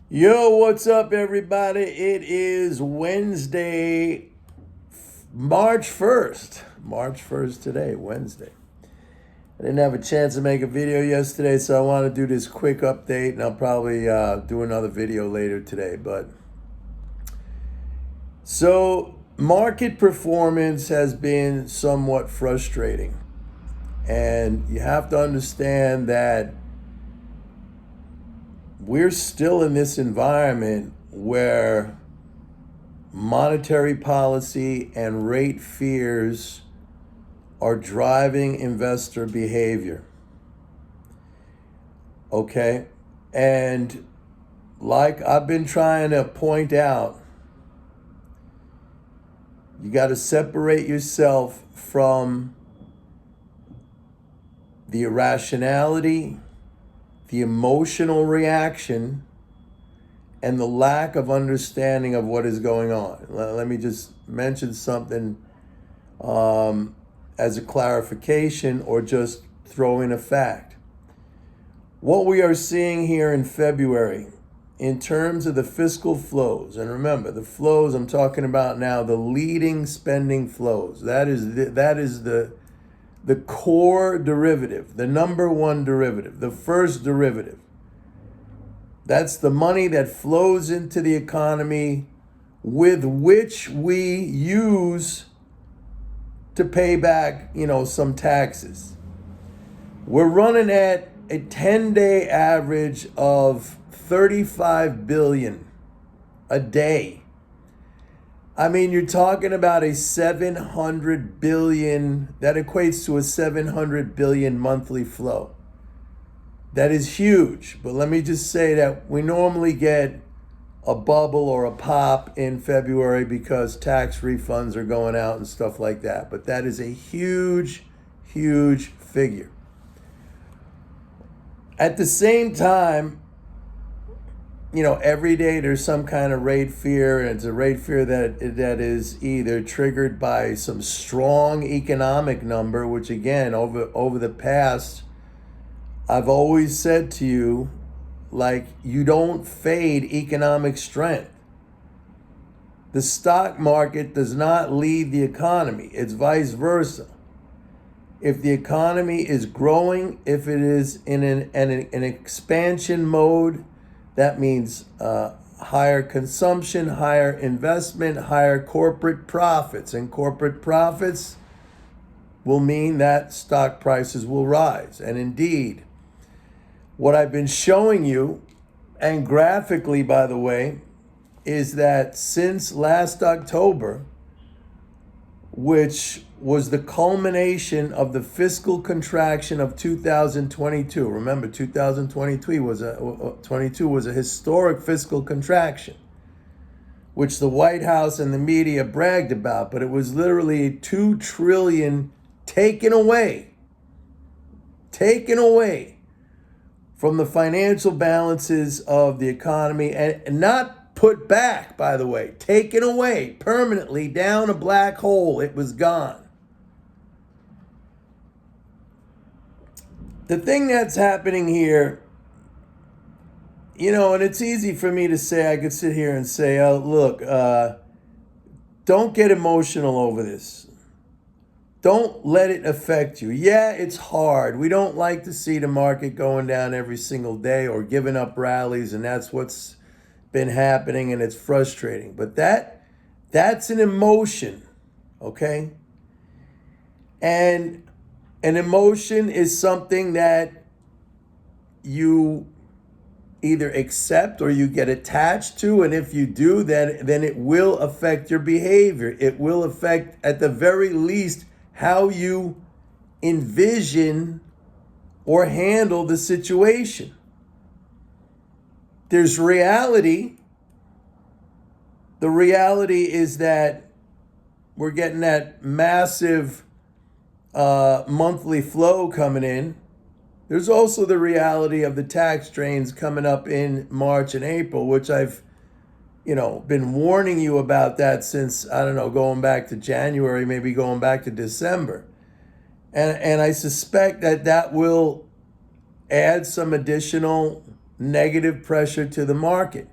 Yo, what's up, everybody? It is Wednesday, March 1st. March 1st today, Wednesday. I didn't have a chance to make a video yesterday, so I want to do this quick update, and I'll probably do another video later today. So, market performance has been somewhat frustrating, and you have to understand that we're still in this environment where monetary policy and rate fears are driving investor behavior. Okay? And like I've been trying to point out, you got to separate yourself from the irrationality, the emotional reaction, and the lack of understanding of what is going on. Let me just mention something as a clarification or just throw in a fact. What we are seeing here in February in terms of the fiscal flows, and remember, the flows I'm talking about now, the leading spending flows, that is the core derivative, the number one derivative, the first derivative. That's the money that flows into the economy with which we use to pay back, some taxes. We're running at a 10-day average of 35 billion a day. I mean, you're talking about a 700 billion, that equates to a 700 billion monthly flow. That is huge. But let me just say that we normally get a bubble or a pop in February because tax refunds are going out and stuff like that. But that is a huge, huge figure. At the same time, every day there's some kind of rate fear, and it's a rate fear that is either triggered by some strong economic number, which again, over the past, I've always said to you, like, you don't fade economic strength. The stock market does not lead the economy. It's vice versa. If the economy is growing, if it is in an expansion mode, that means higher consumption, higher investment, higher corporate profits. And corporate profits will mean that stock prices will rise. And indeed, what I've been showing you, and graphically, by the way, is that since last October, which was the culmination of the fiscal contraction of 2022. Remember, 2022 was a historic fiscal contraction, which the White House and the media bragged about, but it was literally 2 trillion taken away from the financial balances of the economy, and not put back, by the way, taken away permanently down a black hole. It was gone. The thing that's happening here, and it's easy for me to say, I could sit here and say, oh, look, don't get emotional over this. Don't let it affect you. Yeah, it's hard. We don't like to see the market going down every single day or giving up rallies, and that's what's been happening, and it's frustrating. But that's an emotion, okay? And an emotion is something that you either accept or you get attached to, and if you do, then it will affect your behavior. It will affect, at the very least, how you envision or handle the situation. There's reality. The reality is that we're getting that massive monthly flow coming in. There's also the reality of the tax drains coming up in March and April, which I've been warning you about that since, I don't know, going back to January, maybe going back to December. And I suspect that will add some additional negative pressure to the market.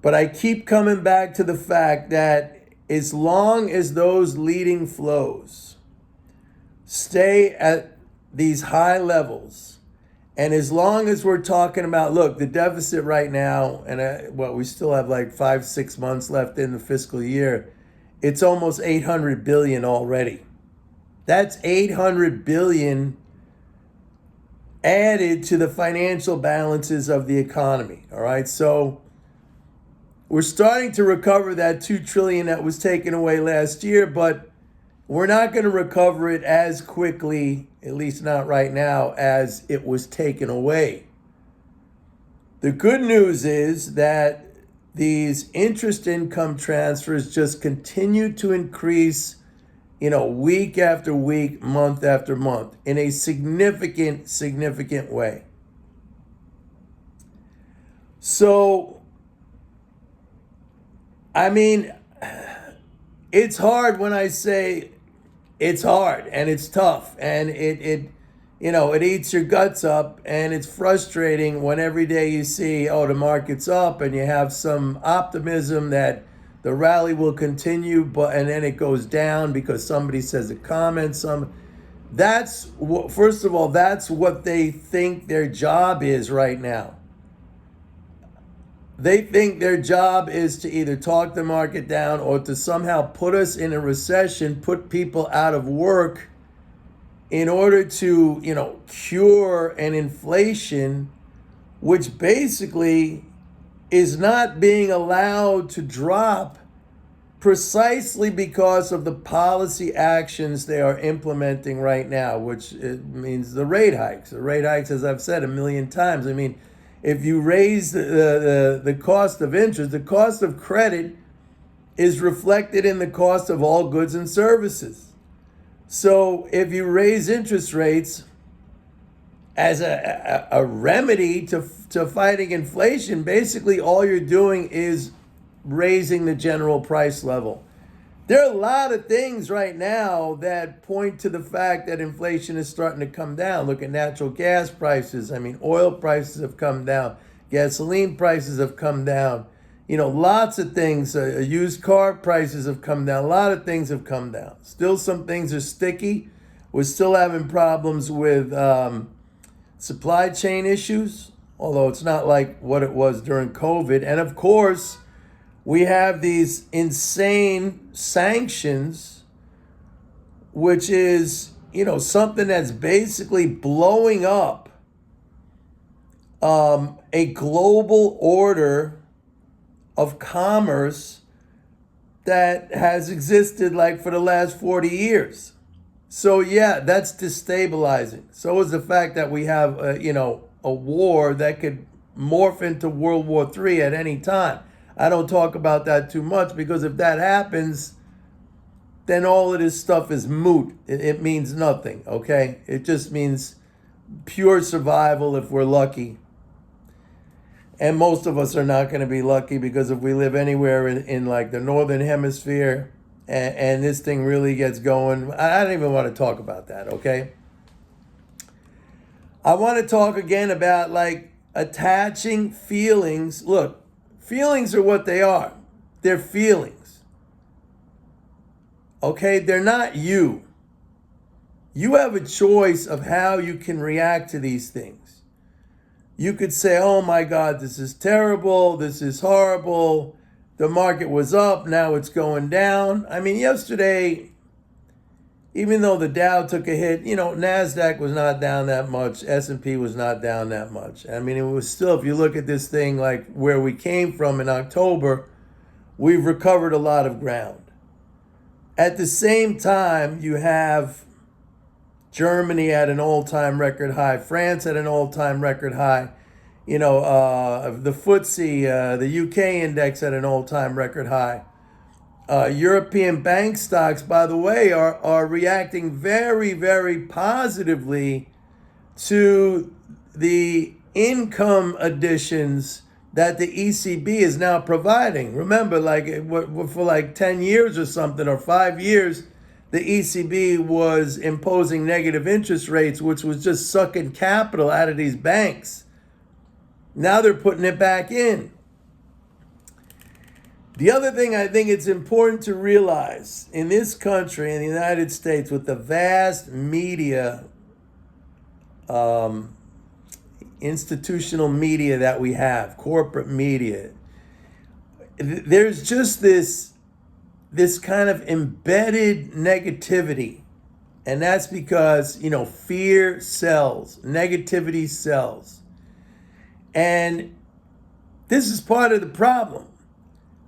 But I keep coming back to the fact that as long as those leading flows stay at these high levels, and as long as we're talking about, look, the deficit right now, and we still have like 5-6 months left in the fiscal year, it's almost 800 billion already. That's 800 billion added to the financial balances of the economy. All right. So we're starting to recover that 2 trillion that was taken away last year, but we're not going to recover it as quickly, at least not right now, as it was taken away. The good news is that these interest income transfers just continue to increase, week after week, month after month, in a significant way. So, I mean, it's hard when I say it's hard and it's tough and it eats your guts up, and it's frustrating when every day you see, the market's up, and you have some optimism that the rally will continue, and then it goes down because somebody says a comment. First of all, that's what they think their job is right now. They think their job is to either talk the market down or to somehow put us in a recession, put people out of work in order to, cure an inflation, which basically is not being allowed to drop precisely because of the policy actions they are implementing right now, which it means the rate hikes. The rate hikes, as I've said a million times, if you raise the cost of interest, the cost of credit is reflected in the cost of all goods and services. So if you raise interest rates as a remedy to fighting inflation, basically all you're doing is raising the general price level. There are a lot of things right now that point to the fact that inflation is starting to come down. Look at natural gas prices. Oil prices have come down. Gasoline prices have come down. Lots of things. Used car prices have come down. A lot of things have come down. Still, some things are sticky. We're still having problems with supply chain issues, although it's not like what it was during COVID. And of course, we have these insane sanctions, which is, something that's basically blowing up a global order of commerce that has existed like for the last 40 years. So yeah, that's destabilizing. So is the fact that we have a war that could morph into World War III at any time. I don't talk about that too much because if that happens, then all of this stuff is moot. It means nothing, okay? It just means pure survival if we're lucky. And most of us are not going to be lucky, because if we live anywhere in like the northern hemisphere and this thing really gets going, I don't even want to talk about that, okay? I want to talk again about like attaching feelings. Look, feelings are what they are. They're feelings. Okay? They're not you. You have a choice of how you can react to these things. You could say, oh my God, this is terrible. This is horrible. The market was up. Now it's going down. Yesterday, even though the Dow took a hit, NASDAQ was not down that much. S&P was not down that much. It was still, if you look at this thing, like where we came from in October, we've recovered a lot of ground. At the same time, you have Germany at an all-time record high, France at an all-time record high, the FTSE, the UK index at an all-time record high. European bank stocks, by the way, are reacting very, very positively to the income additions that the ECB is now providing. Remember, for like 10 years or something, or 5 years, the ECB was imposing negative interest rates, which was just sucking capital out of these banks. Now they're putting it back in. The other thing I think it's important to realize in this country, in the United States, with the vast media, institutional media that we have, corporate media, there's just this kind of embedded negativity. And that's because, fear sells, negativity sells. And this is part of the problem.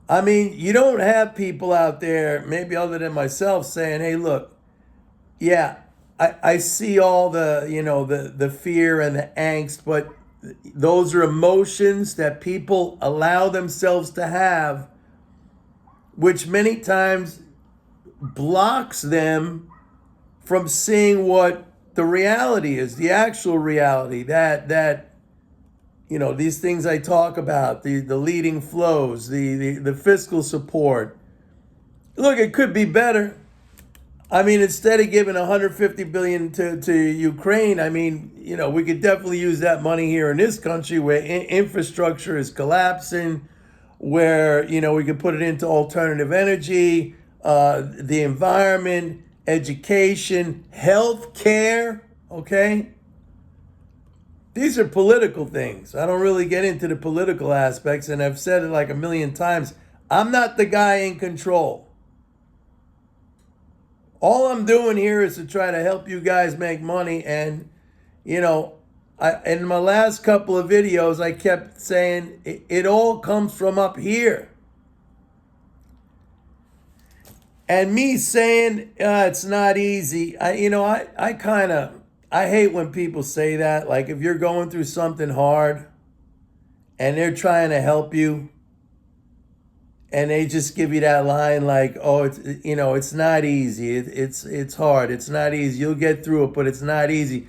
I mean, you don't have people out there, maybe other than myself, saying, hey, look, yeah, I see all the, the fear and the angst, but those are emotions that people allow themselves to have, which many times blocks them from seeing what the reality is, the actual reality, that these things I talk about, the leading flows, the fiscal support. Look, it could be better. I mean, instead of giving 150 billion to Ukraine, I mean, we could definitely use that money here in this country where infrastructure is collapsing, where, we could put it into alternative energy, the environment, education, health care, okay? These are political things. I don't really get into the political aspects, and I've said it like a million times. I'm not the guy in control. All I'm doing here is to try to help you guys make money. And, in my last couple of videos, I kept saying it all comes from up here. And me saying it's not easy, I hate when people say that. Like, if you're going through something hard and they're trying to help you, and they just give you that line like, oh, it's not easy. It's hard. It's not easy. You'll get through it, but it's not easy.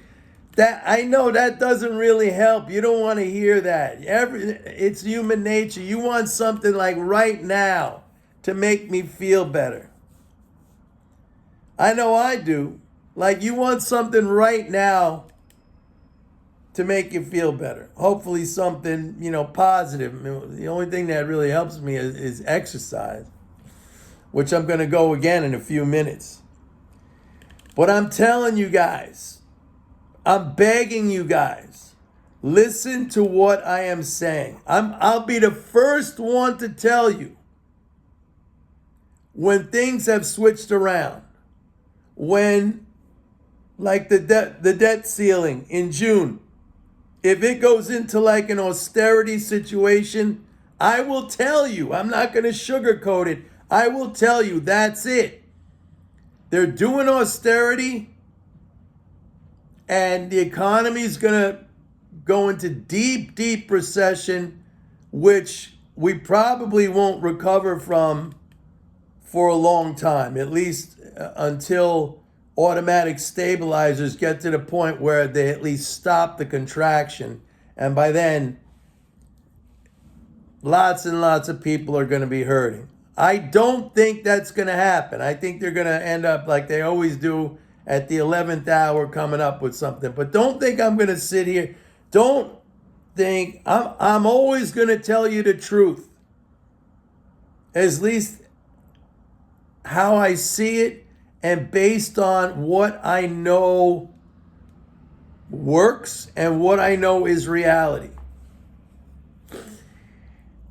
That, I know that doesn't really help. You don't want to hear that. It's human nature. You want something like right now to make me feel better. I know I do. Like, you want something right now to make you feel better. Hopefully something, positive. The only thing that really helps me is exercise, which I'm going to go again in a few minutes. But I'm telling you guys, I'm begging you guys, listen to what I am saying. I'll be the first one to tell you when things have switched around. When, like the debt ceiling in June, if it goes into like an austerity situation, I will tell you, I'm not going to sugarcoat it. I will tell you, that's it. They're doing austerity and the economy is going to go into deep, deep recession, which we probably won't recover from for a long time, at least until automatic stabilizers get to the point where they at least stop the contraction. And by then, lots and lots of people are going to be hurting. I don't think that's going to happen. I think they're going to end up like they always do at the 11th hour coming up with something. But don't think I'm going to sit here. Don't think I'm always going to tell you the truth. At least how I see it and based on what I know works and what I know is reality.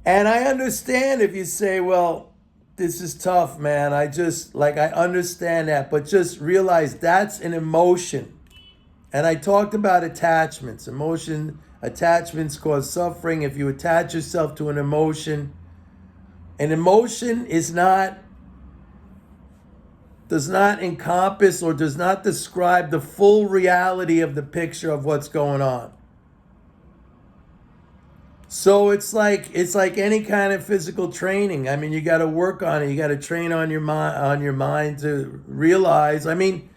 And I understand if you say, well, this is tough, man. I understand that, but just realize that's an emotion. And I talked about attachments. Attachments cause suffering. If you attach yourself to an emotion does not encompass or does not describe the full reality of the picture of what's going on. So it's like any kind of physical training. I mean, you got to work on it. You got to train on your mind to realize. I mean,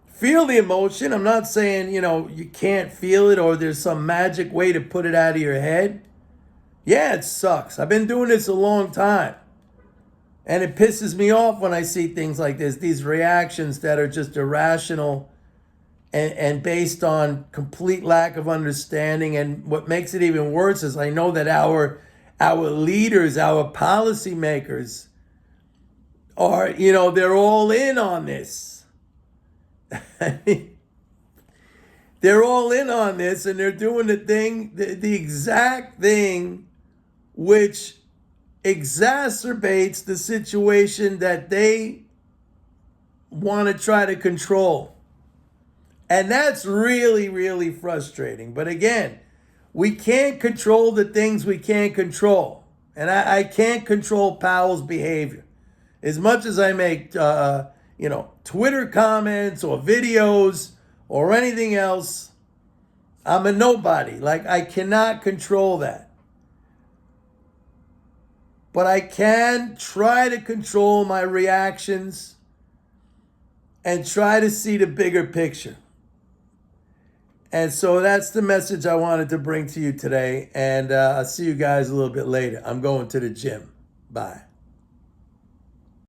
feel the emotion. I'm not saying, you can't feel it or there's some magic way to put it out of your head. Yeah, it sucks. I've been doing this a long time. And it pisses me off when I see things like this, these reactions that are just irrational and based on complete lack of understanding. And what makes it even worse is I know that our our leaders, our policymakers are, they're all in on this. They're all in on this, and they're doing the exact thing which exacerbates the situation that they want to try to control. And that's really, really frustrating. But again, we can't control the things we can't control. And I can't control Powell's behavior. As much as I make, Twitter comments or videos or anything else, I'm a nobody. Like, I cannot control that. But I can try to control my reactions and try to see the bigger picture. And so that's the message I wanted to bring to you today. And I'll see you guys a little bit later. I'm going to the gym. Bye.